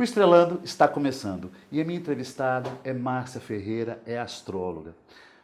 Estrelando está começando e a minha entrevistada é Márcia Ferreira, é astróloga.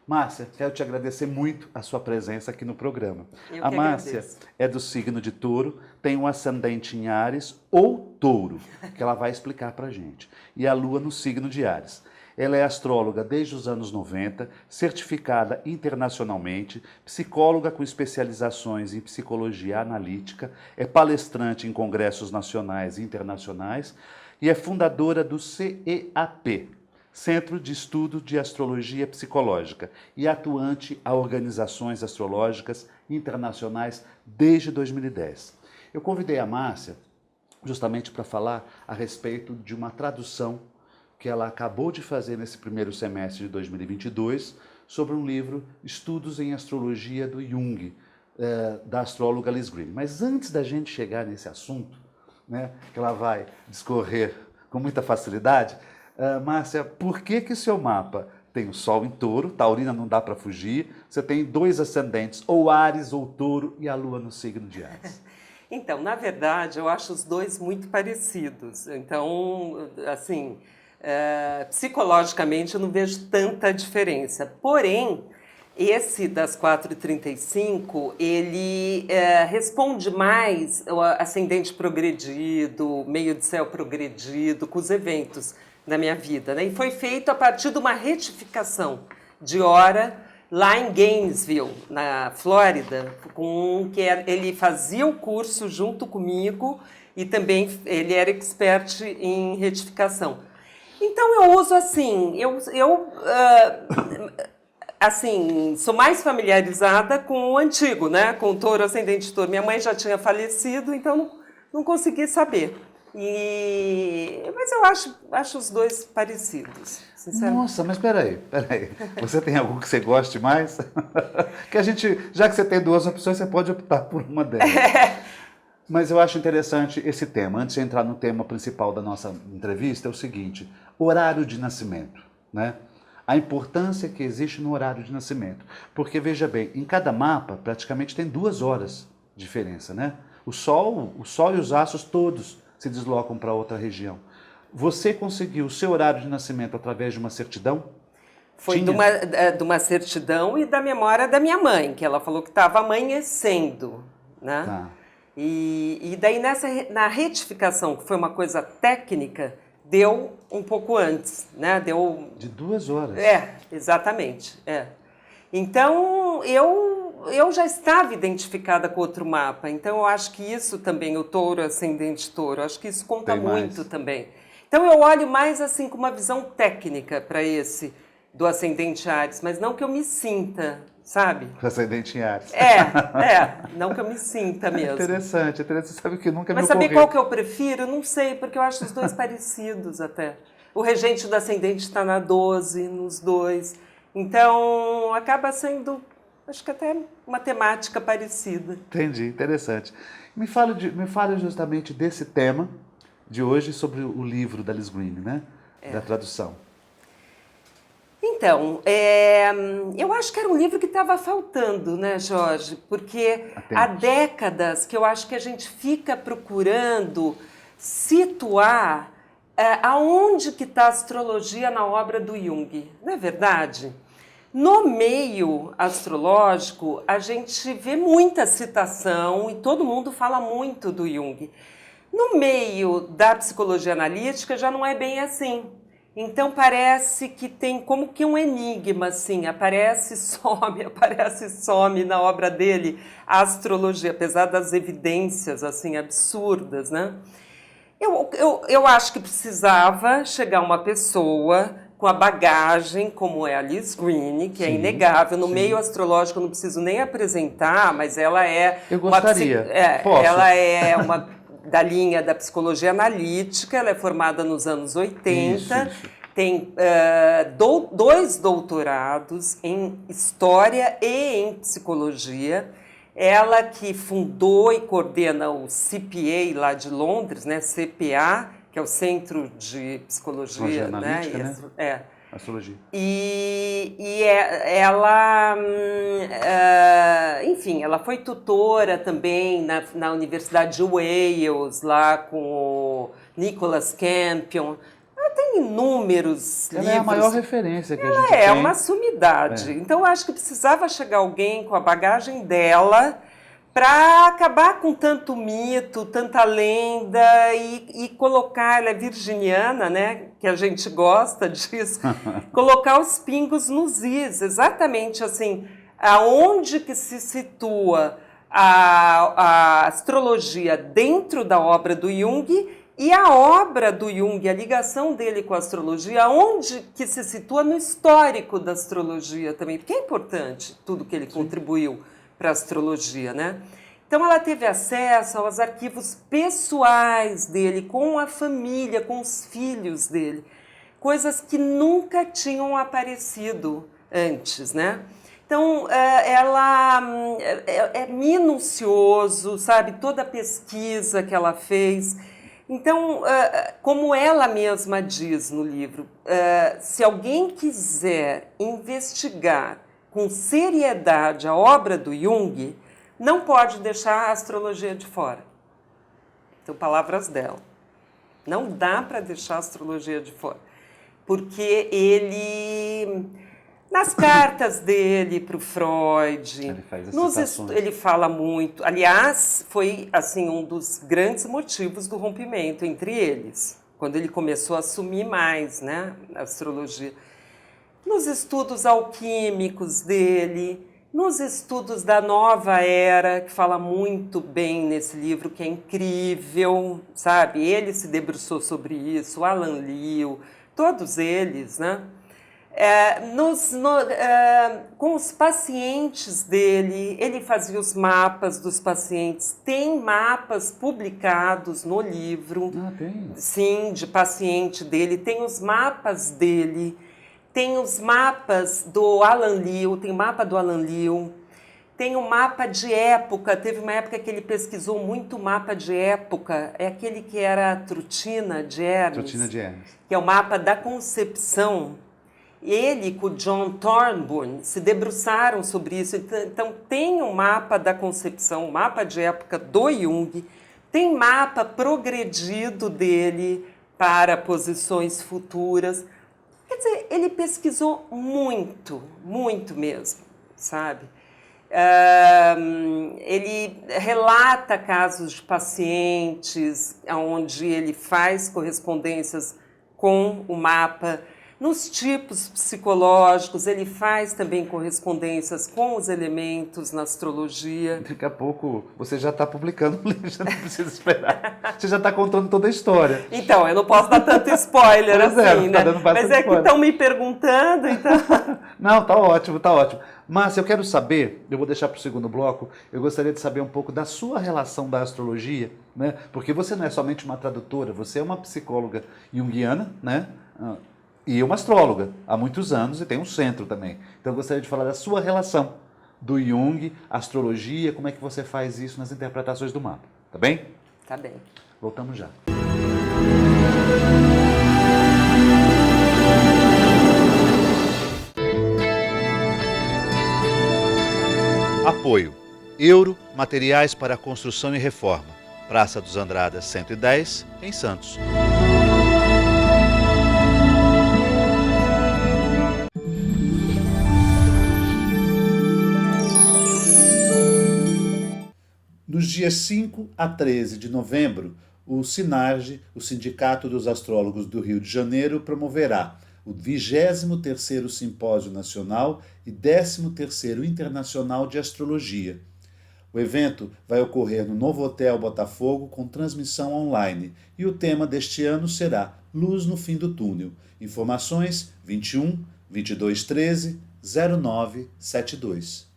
Márcia, quero te agradecer muito a sua presença aqui no programa. Eu a que Márcia agradeço. é do signo de Touro, tem um ascendente em Áries ou Touro, que ela vai explicar pra gente. E a Lua no signo de Áries. Ela é astróloga desde os anos 90, certificada internacionalmente, psicóloga com especializações em psicologia analítica, é palestrante em congressos nacionais e internacionais e é fundadora do CEAP, Centro de Estudo de Astrologia Psicológica, e atuante a organizações astrológicas internacionais desde 2010. Eu convidei a Márcia justamente para falar a respeito de uma tradução que ela acabou de fazer nesse primeiro semestre de 2022 sobre um livro Estudos em Astrologia do Jung, da astróloga Liz Greene. Mas antes da gente chegar nesse assunto, né, que ela vai discorrer com muita facilidade, Márcia, por que que seu mapa tem o Sol em Touro, Taurina não dá para fugir, você tem dois ascendentes, ou Áries ou Touro, e a Lua no signo de Áries? Então, na verdade, eu acho os dois muito parecidos. Então, assim, psicologicamente eu não vejo tanta diferença. Porém, esse das 4h35, ele responde mais ao ascendente progredido, meio de céu progredido, com os eventos da minha vida, né? E foi feito a partir de uma retificação de hora lá em Gainesville, na Flórida, ele fazia o curso junto comigo e também ele era expert em retificação. Então eu uso assim, assim, sou mais familiarizada com o antigo, né? Com o Touro, ascendente de Touro. Minha mãe já tinha falecido, então não consegui saber. Mas eu acho os dois parecidos, sinceramente. Nossa, mas peraí. Você tem algum que você goste mais? Que a gente, já que você tem duas opções, você pode optar por uma delas. Mas eu acho interessante esse tema. Antes de entrar no tema principal da nossa entrevista, é o seguinte: horário de nascimento, né? A importância que existe no horário de nascimento. Porque, veja bem, em cada mapa praticamente tem 2 horas de diferença, né? O Sol e os astros todos se deslocam para outra região. Você conseguiu o seu horário de nascimento através de uma certidão? Foi de uma certidão e da memória da minha mãe, que ela falou que estava amanhecendo, né? Tá. E daí na retificação, que foi uma coisa técnica, deu um pouco antes, né? Deu... De 2 horas? Exatamente. Então, eu já estava identificada com outro mapa, então eu acho que isso também, o Touro, ascendente Touro, acho que isso conta muito também. Então eu olho mais assim com uma visão técnica para esse do ascendente Áries, mas não que eu me sinta, sabe? Ascendente em Áries. Não que eu me sinta mesmo. Interessante, sabe que nunca Mas me saber ocorreu. qual que eu prefiro? Não sei, porque eu acho os dois parecidos até. O regente do ascendente está na 12, nos dois. Então, acaba sendo, acho que até uma temática parecida. Entendi, interessante. Me fale justamente desse tema de hoje sobre o livro da Liz Greene, né? Da tradução. Então, eu acho que era um livro que estava faltando, né, Jorge? Porque há décadas que eu acho que a gente fica procurando situar aonde que está a astrologia na obra do Jung, não é verdade? No meio astrológico, a gente vê muita citação e todo mundo fala muito do Jung. No meio da psicologia analítica já não é bem assim. Então parece que tem como que um enigma, assim, aparece e some na obra dele a astrologia, apesar das evidências assim absurdas, né? Eu acho que precisava chegar uma pessoa com a bagagem, como é a Liz Greene, que é inegável. No meio astrológico eu não preciso nem apresentar, mas ela é... Eu gostaria. Posso? Ela é uma da linha da psicologia analítica, ela é formada nos anos 80, Isso. tem 2 doutorados em História e em Psicologia. Ela que fundou e coordena o CPA lá de Londres, né? CPA, que é o Centro de Psicologia, Analítica, né? Astrologia. Ela, enfim, ela foi tutora também na Universidade de Wales, lá com o Nicholas Campion. Ela tem inúmeros livros. Ela é a maior referência que a gente tem. tem. Ela é uma sumidade. Então, eu acho que precisava chegar alguém com a bagagem dela para acabar com tanto mito, tanta lenda e colocar, ela é virginiana, né, que a gente gosta disso, colocar os pingos nos is, exatamente assim, aonde que se situa a astrologia dentro da obra do Jung e a obra do Jung, a ligação dele com a astrologia, aonde que se situa no histórico da astrologia também, porque é importante tudo que ele contribuiu para a astrologia, né? Então ela teve acesso aos arquivos pessoais dele, com a família, com os filhos dele, coisas que nunca tinham aparecido antes, né? Então ela é minucioso, sabe, toda a pesquisa que ela fez. Então, como ela mesma diz no livro, se alguém quiser investigar com seriedade a obra do Jung, não pode deixar a astrologia de fora. São palavras dela. Não dá para deixar a astrologia de fora. Porque ele, nas cartas dele para o Freud, ele fala muito. Aliás, foi assim, um dos grandes motivos do rompimento entre eles, quando ele começou a assumir mais, né, a astrologia. Nos estudos alquímicos dele, nos estudos da nova era, que fala muito bem nesse livro, que é incrível, sabe? Ele se debruçou sobre isso, Alan Lee, todos eles, né? Com os pacientes dele, ele fazia os mapas dos pacientes. Tem mapas publicados no livro. Ah, tem? Sim, de paciente dele. Tem os mapas dele. Tem os mapas do Alan Lee, tem o mapa do Alan Lee, tem o mapa de época, teve uma época que ele pesquisou muito mapa de época, é aquele que era Trutina de Hermes, que é o mapa da concepção. Ele com o John Thornburn se debruçaram sobre isso, então tem um mapa da concepção, um mapa de época do Jung, tem mapa progredido dele para posições futuras. Quer dizer, ele pesquisou muito, muito mesmo, sabe? Ele relata casos de pacientes onde ele faz correspondências com o mapa. Nos tipos psicológicos, ele faz também correspondências com os elementos na astrologia. Daqui a pouco você já está publicando o livro, já não precisa esperar. Você já está contando toda a história. Então, eu não posso dar tanto spoiler assim, né? Tá dando bastante Mas é que estão me perguntando, então... Não, tá ótimo, tá ótimo. Márcia, eu quero saber, eu vou deixar para o segundo bloco, eu gostaria de saber um pouco da sua relação da astrologia, né? Porque você não é somente uma tradutora, você é uma psicóloga junguiana, né? E uma astróloga há muitos anos e tem um centro também. Então eu gostaria de falar da sua relação do Jung, astrologia, como é que você faz isso nas interpretações do mapa. Tá bem? Tá bem. Voltamos já. Apoio. Euro, materiais para construção e reforma. Praça dos Andradas 110, em Santos. Nos dias 5 a 13 de novembro, o SINARGE, o Sindicato dos Astrólogos do Rio de Janeiro, promoverá o 23º Simpósio Nacional e 13º Internacional de Astrologia. O evento vai ocorrer no Novo Hotel Botafogo com transmissão online e o tema deste ano será Luz no Fim do Túnel. Informações 21 22 13 0972.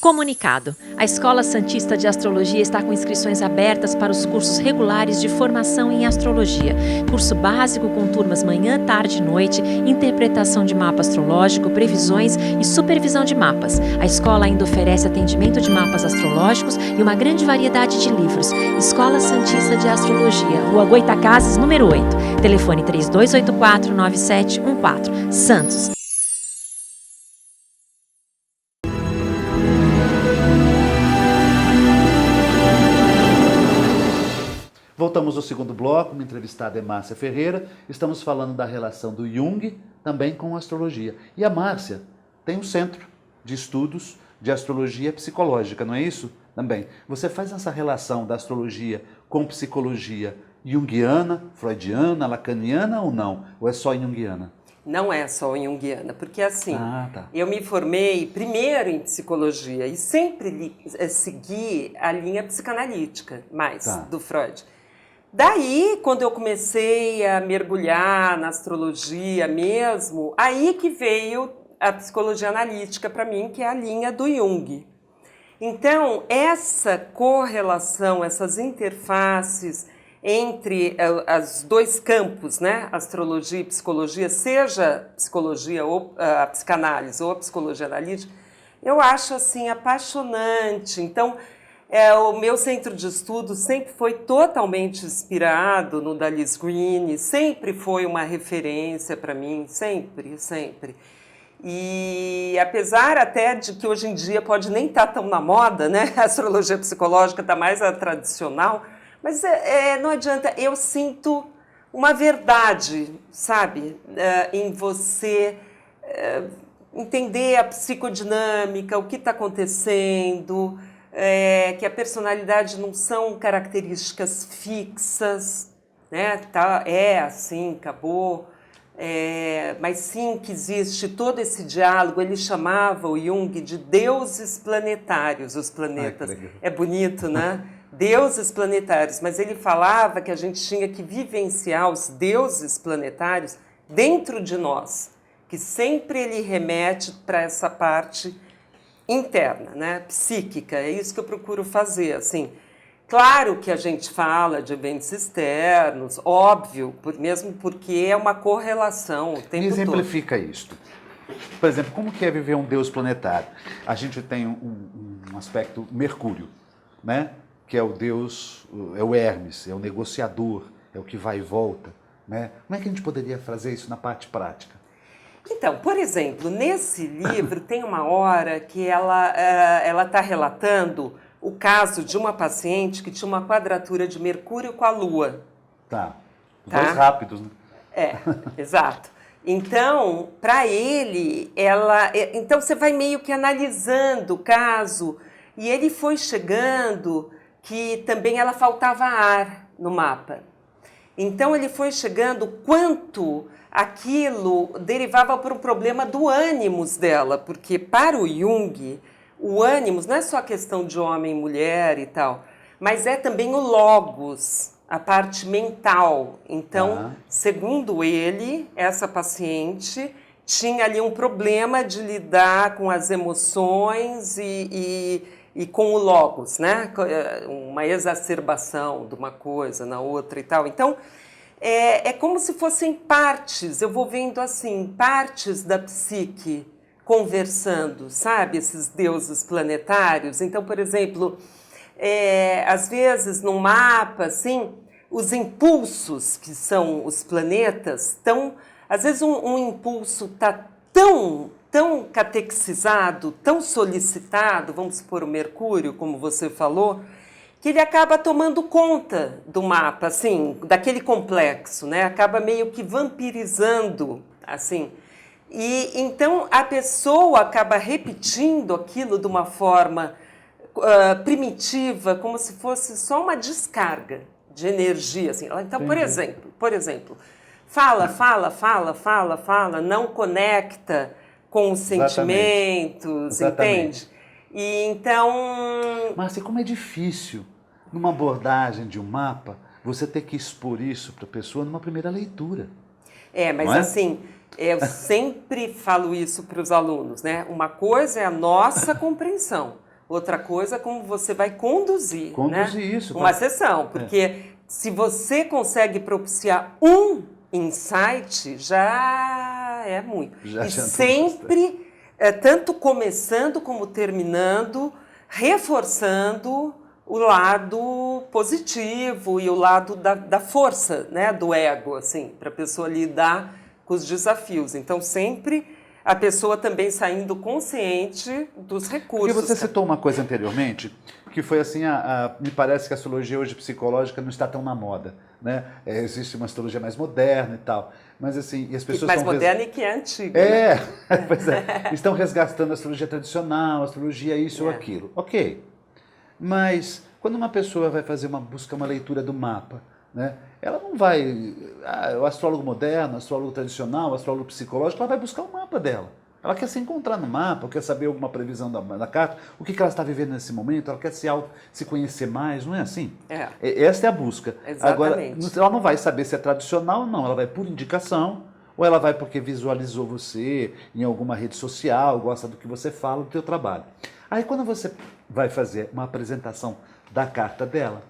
Comunicado. A Escola Santista de Astrologia está com inscrições abertas para os cursos regulares de formação em astrologia. Curso básico com turmas manhã, tarde e noite, interpretação de mapa astrológico, previsões e supervisão de mapas. A escola ainda oferece atendimento de mapas astrológicos e uma grande variedade de livros. Escola Santista de Astrologia, Rua Goitacazes, número 8. Telefone 3284-9714. Santos. Voltamos ao segundo bloco, uma entrevistada é Márcia Ferreira. Estamos falando da relação do Jung também com a astrologia. E a Márcia tem um centro de estudos de astrologia psicológica, não é isso? Também. Você faz essa relação da astrologia com psicologia junguiana, freudiana, lacaniana ou não? Ou é só junguiana? Não é só junguiana, porque assim, eu me formei primeiro em psicologia e sempre segui a linha psicanalítica, do Freud. Daí, quando eu comecei a mergulhar na astrologia mesmo, aí que veio a psicologia analítica para mim, que é a linha do Jung. Então, essa correlação, essas interfaces entre os dois campos, né, astrologia e psicologia, seja psicologia ou a psicanálise ou a psicologia analítica, eu acho assim apaixonante. Então, o meu centro de estudo sempre foi totalmente inspirado no Dallas Green, sempre foi uma referência para mim, sempre, sempre. E apesar até de que hoje em dia pode nem estar tão na moda, né? A astrologia psicológica está mais a tradicional, mas não adianta, eu sinto uma verdade, sabe? Em você entender a psicodinâmica, o que está acontecendo, que a personalidade não são características fixas, né? Tá, assim, acabou. Mas sim que existe todo esse diálogo. Ele chamava o Jung de deuses planetários, os planetas. É bonito, né? Deuses planetários, mas ele falava que a gente tinha que vivenciar os deuses planetários dentro de nós, que sempre ele remete para essa parte interna, né? Psíquica. É isso que eu procuro fazer, assim. Claro que a gente fala de eventos externos, óbvio, mesmo porque é uma correlação o tempo todo. Me exemplifica isto. Por exemplo, como que é viver um deus planetário? A gente tem um aspecto Mercúrio, né? Que é o deus, é o Hermes, é o negociador, é o que vai e volta, né? Como é que a gente poderia fazer isso na parte prática? Então, por exemplo, nesse livro tem uma hora que ela está relatando o caso de uma paciente que tinha uma quadratura de Mercúrio com a Lua. Tá. Dois rápidos, né? Exato. Então, para ele, então você vai meio que analisando o caso, e ele foi chegando que também ela faltava ar no mapa. Então ele foi chegando quanto aquilo derivava para um problema do ânimos dela, porque para o Jung, o ânimos não é só questão de homem e mulher e tal, mas é também o logos, a parte mental. Então, segundo ele, essa paciente tinha ali um problema de lidar com as emoções e com o logos, né? Uma exacerbação de uma coisa na outra e tal. Então, é como se fossem partes, eu vou vendo assim, partes da psique conversando, sabe? Esses deuses planetários. Então, por exemplo, às vezes num mapa, assim, os impulsos que são os planetas estão, às vezes um impulso está tão catexizado, tão solicitado, vamos supor o Mercúrio, como você falou, que ele acaba tomando conta do mapa, assim, daquele complexo, né? Acaba meio que vampirizando, assim. E então a pessoa acaba repetindo aquilo de uma forma primitiva, como se fosse só uma descarga de energia, assim. Então, por exemplo, fala, não conecta com os sentimentos, entende? E então... Márcia, como é difícil, numa abordagem de um mapa, você ter que expor isso para a pessoa numa primeira leitura. Mas assim, eu sempre falo isso para os alunos, né? Uma coisa é a nossa compreensão, outra coisa é como você vai conduzir, né? Isso. Uma sessão, porque se você consegue propiciar um insight, já é muito. E sempre, tanto começando como terminando, reforçando o lado positivo e o lado da força, né, do ego, assim, para a pessoa lidar com os desafios. Então, sempre a pessoa também saindo consciente dos recursos. Porque você citou uma coisa anteriormente, que foi assim, me parece que a astrologia hoje psicológica não está tão na moda, né? Existe uma astrologia mais moderna e tal, mas assim, e as pessoas mais moderna e que é antiga. Pois é, estão resgatando a astrologia tradicional, a astrologia isso ou aquilo. Ok, mas quando uma pessoa vai fazer uma leitura do mapa, né? Ela não vai, o astrólogo moderno, o astrólogo tradicional, o astrólogo psicológico, ela vai buscar o mapa dela. Ela quer se encontrar no mapa, quer saber alguma previsão da carta, o que ela está vivendo nesse momento, ela quer se conhecer mais, não é assim? Essa é a busca. Exatamente. Agora, ela não vai saber se é tradicional ou não, ela vai por indicação, ou ela vai porque visualizou você em alguma rede social, gosta do que você fala, do teu trabalho. Aí quando você vai fazer uma apresentação da carta dela,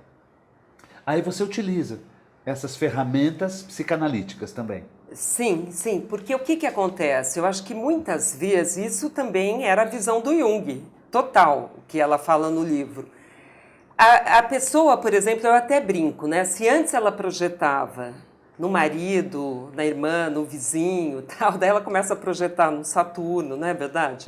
aí você utiliza essas ferramentas psicanalíticas também. Sim, sim, porque o que acontece? Eu acho que muitas vezes isso também era a visão do Jung, total, que ela fala no livro. A pessoa, por exemplo, eu até brinco, né? Se antes ela projetava no marido, na irmã, no vizinho, tal, daí ela começa a projetar no Saturno, não é verdade?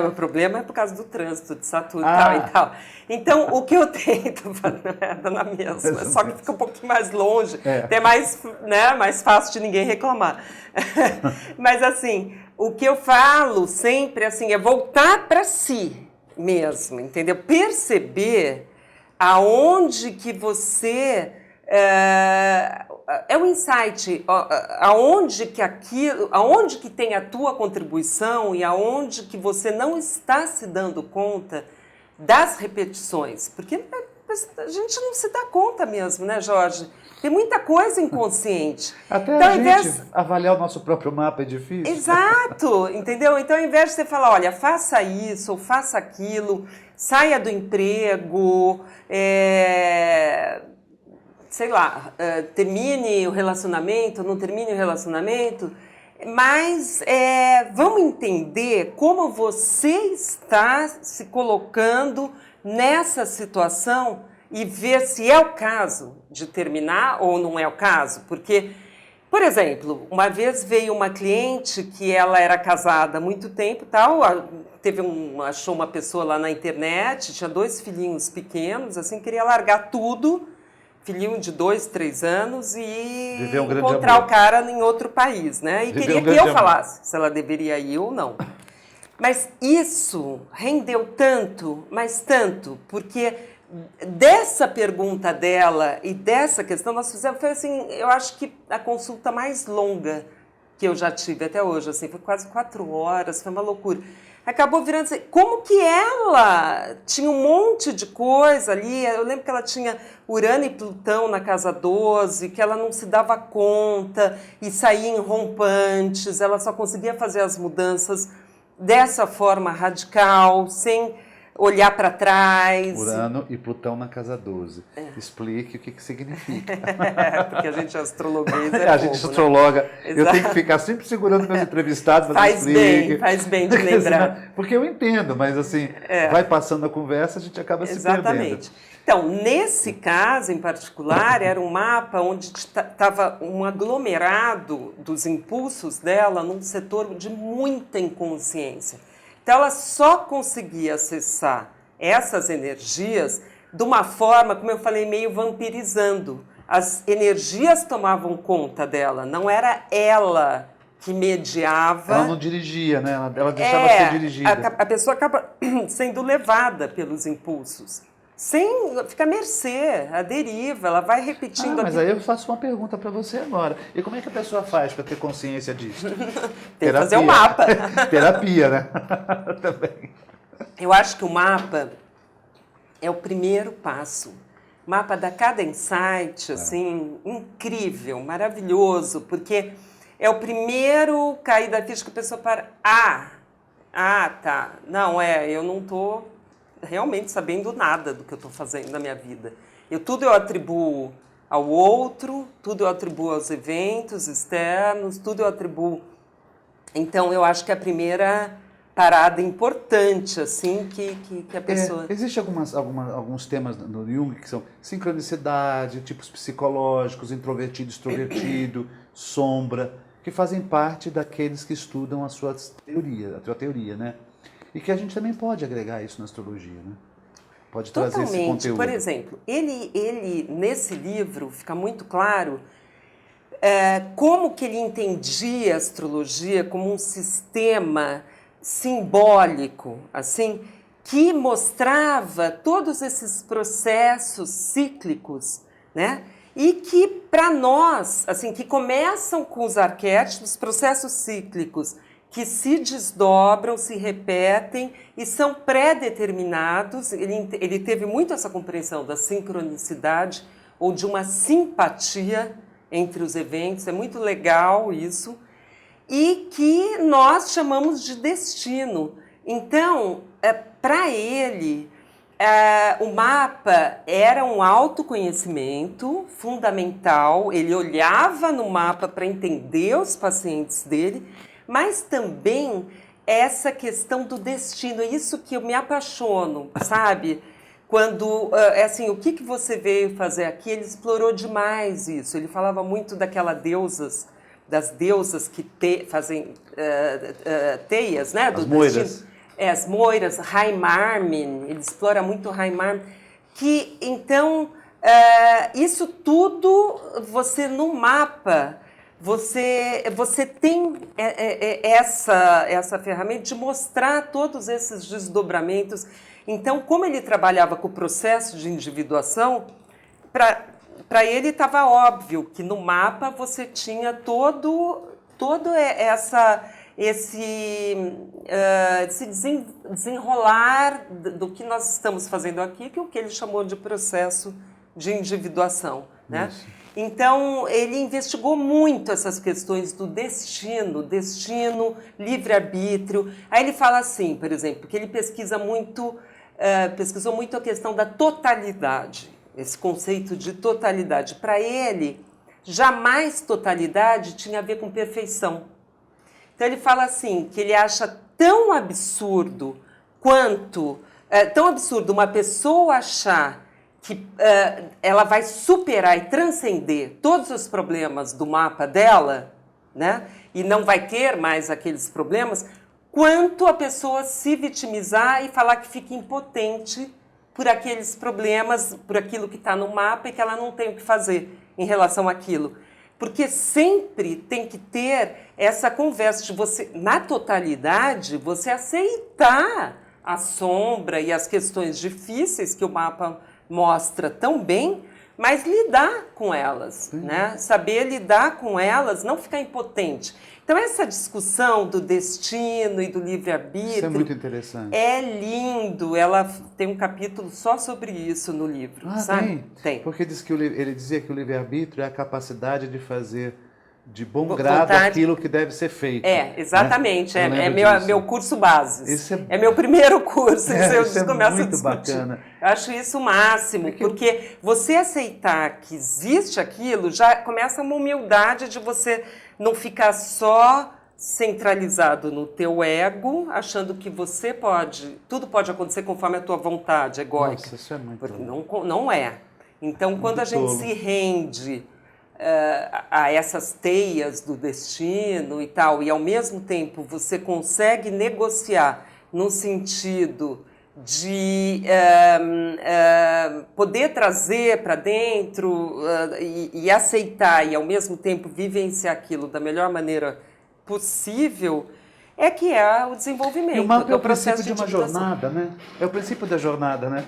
O problema é por causa do trânsito de Saturno tal e tal. Então, o que eu tento fazer na mesma, só que fica um pouquinho mais longe, até mais, né, mais fácil de ninguém reclamar. Mas, assim, o que eu falo sempre assim, é voltar para si mesmo, entendeu? Perceber aonde que você... É um insight, aonde que tem a tua contribuição e aonde que você não está se dando conta das repetições. Porque a gente não se dá conta mesmo, né, Jorge? Tem muita coisa inconsciente. Até então, a gente avaliar o nosso próprio mapa é difícil. Exato, entendeu? Então, ao invés de você falar, olha, faça isso ou faça aquilo, saia do emprego, sei lá, termine o relacionamento, não termine o relacionamento, mas vamos entender como você está se colocando nessa situação e ver se é o caso de terminar ou não é o caso. Porque, por exemplo, uma vez veio uma cliente que ela era casada há muito tempo, tal, achou uma pessoa lá na internet, tinha 2 filhinhos pequenos, assim, queria largar tudo, filhinho de 2, 3 anos e encontrar o cara em outro país, né? E queria que eu falasse se ela deveria ir ou não. Mas isso rendeu tanto, mas tanto, porque dessa pergunta dela e dessa questão nós fizemos, foi assim, eu acho que a consulta mais longa que eu já tive até hoje, assim, foi quase 4 horas, foi uma loucura. Acabou virando assim, como que ela tinha um monte de coisa ali, eu lembro que ela tinha Urano e Plutão na casa 12, que ela não se dava conta e saía em rompantes, ela só conseguia fazer as mudanças dessa forma radical, sem olhar para trás. Urano e Plutão na casa 12. Explique o que significa. Porque a gente astrologuês a gente astrologa. Né? Eu tenho que ficar sempre segurando meus entrevistados. Faz bem de lembrar. Porque eu entendo, mas assim, vai passando a conversa, a gente acaba se perdendo. Exatamente. Então, nesse caso em particular, era um mapa onde estava um aglomerado dos impulsos dela num setor de muita inconsciência. Então, ela só conseguia acessar essas energias de uma forma, como eu falei, meio vampirizando. As energias tomavam conta dela, não era ela que mediava. Ela não dirigia, né? Ela deixava ser dirigida. A pessoa acaba sendo levada pelos impulsos, sem ficar à mercê, à deriva, ela vai repetindo. Mas aí eu faço uma pergunta para você agora. E como é que a pessoa faz para ter consciência disso? Tem que fazer um mapa. Terapia, né? Também. Eu acho que o mapa é o primeiro passo. O mapa dá cada insight, assim, incrível, maravilhoso, porque é o primeiro cair da ficha que a pessoa para. Tá. Não, eu não estou realmente sabendo nada do que eu estou fazendo na minha vida. Tudo eu atribuo ao outro, tudo eu atribuo aos eventos externos, tudo eu atribuo... Então, eu acho que a primeira parada importante, assim, que a pessoa... Existem alguns temas no Jung que são sincronicidade, tipos psicológicos, introvertido, extrovertido, sombra, que fazem parte daqueles que estudam a tua teoria, né? E que a gente também pode agregar isso na astrologia, né? Pode trazer esse conteúdo. Por exemplo, ele nesse livro fica muito claro como que ele entendia a astrologia como um sistema simbólico, assim, que mostrava todos esses processos cíclicos, né? E que, para nós, assim, que começam com os arquétipos, processos cíclicos, que se desdobram, se repetem e são pré-determinados. Ele teve muito essa compreensão da sincronicidade ou de uma simpatia entre os eventos, é muito legal isso, e que nós chamamos de destino. Então, para ele, o mapa era um autoconhecimento fundamental, ele olhava no mapa para entender os pacientes dele, mas também essa questão do destino, é isso que eu me apaixono, sabe? Quando, assim, o que você veio fazer aqui, ele explorou demais isso. Ele falava muito das deusas que fazem teias, né? As moiras. As moiras, Haimarmin, ele explora muito Haimarmin. Que, então, isso tudo, você no mapa... Você tem essa ferramenta de mostrar todos esses desdobramentos. Então, como ele trabalhava com o processo de individuação, para ele estava óbvio que no mapa você tinha todo esse desenrolar do que nós estamos fazendo aqui, que é o que ele chamou de processo de individuação, né? Isso. Então, ele investigou muito essas questões do destino, livre-arbítrio. Aí ele fala assim, por exemplo, que ele pesquisou muito a questão da totalidade, esse conceito de totalidade. Para ele, jamais totalidade tinha a ver com perfeição. Então, ele fala assim, que ele acha tão absurdo uma pessoa achar que ela vai superar e transcender todos os problemas do mapa dela, né? E não vai ter mais aqueles problemas, quanto a pessoa se vitimizar e falar que fica impotente por aqueles problemas, por aquilo que está no mapa e que ela não tem o que fazer em relação àquilo. Porque sempre tem que ter essa conversa de você, na totalidade, você aceitar a sombra e as questões difíceis que o mapa mostra tão bem, mas lidar com elas, né? Saber lidar com elas, não ficar impotente. Então, essa discussão do destino e do livre-arbítrio... Isso é muito interessante. É lindo. Ela tem um capítulo só sobre isso no livro, sabe? Tem. Porque ele dizia que o livre-arbítrio é a capacidade de fazer de bom grado aquilo que deve ser feito. Exatamente. Né? É meu curso base. É meu primeiro curso. Isso é muito bacana. Eu acho isso o máximo, porque você aceitar que existe aquilo, já começa uma humildade de você não ficar só centralizado no teu ego, achando que tudo pode acontecer conforme a tua vontade egóica. Nossa, isso é muito não é. Então, quando a gente se rende a essas teias do destino e tal, e ao mesmo tempo você consegue negociar no sentido de poder trazer para dentro e aceitar e ao mesmo tempo vivenciar aquilo da melhor maneira possível, que é o desenvolvimento. E o mapa é o princípio de uma jornada, né? É o princípio da jornada, né?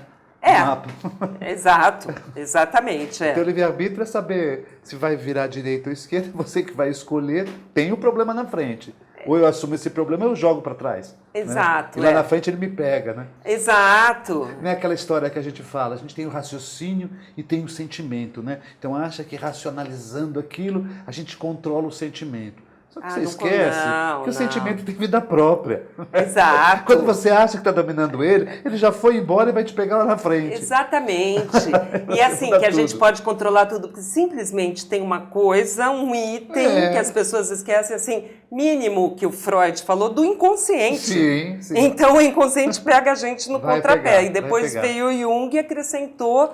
Exato, exatamente. Então, o livre-arbítrio é saber se vai virar direita ou esquerda, você que vai escolher, tem o problema na frente. Ou eu assumo esse problema ou eu jogo para trás. Exato. Né? E lá na frente ele me pega, né? Exato. Não é aquela história que a gente fala, a gente tem o raciocínio e tem o sentimento, né? Então acha que racionalizando aquilo, a gente controla o sentimento. Só que você esquece que o sentimento tem vida própria. Exato. Quando você acha que está dominando ele já foi embora e vai te pegar lá na frente. Exatamente. E assim, que a gente pode controlar tudo, porque simplesmente tem uma coisa, um item que as pessoas esquecem, assim, mínimo que o Freud falou, do inconsciente. Sim, sim. Então o inconsciente pega a gente no contrapé. Pegar, e depois veio o Jung e acrescentou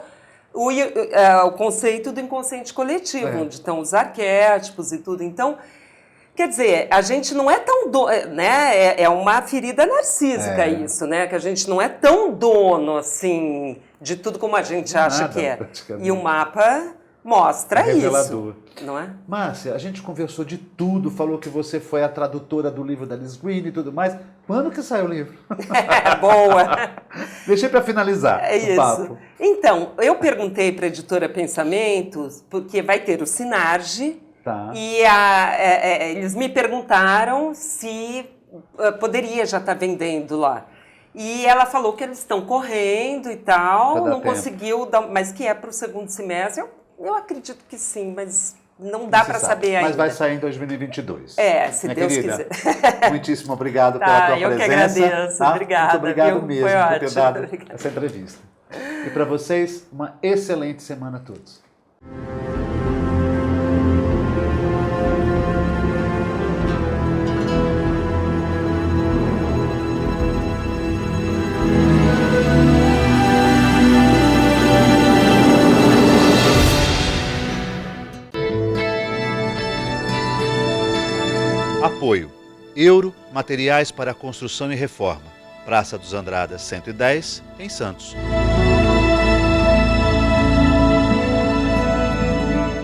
o conceito do inconsciente coletivo, onde estão os arquétipos e tudo. Então, quer dizer, a gente não é tão dono, né? É uma ferida narcísica isso, né? Que a gente não é tão dono, assim, de tudo como a gente acha que é. E o mapa mostra revelador. Isso, não é? Márcia, a gente conversou de tudo, falou que você foi a tradutora do livro da Liz Green e tudo mais. Quando que saiu o livro? Boa! Deixei para finalizar o papo. Então, eu perguntei para a editora Pensamentos, porque vai ter o Sinarge, e eles me perguntaram se poderia já estar vendendo lá. E ela falou que eles estão correndo e tal, não conseguiu, mas que é para o segundo semestre. Eu acredito que sim, mas não dá para saber ainda. Mas vai sair em 2022. Se Deus quiser. Muitíssimo obrigado pela tua presença. Eu que agradeço. Obrigada. Muito obrigado mesmo Foi por ter dado essa entrevista. E para vocês, uma excelente semana a todos. Apoio: Euro Materiais para Construção e Reforma, Praça dos Andradas 110, em Santos.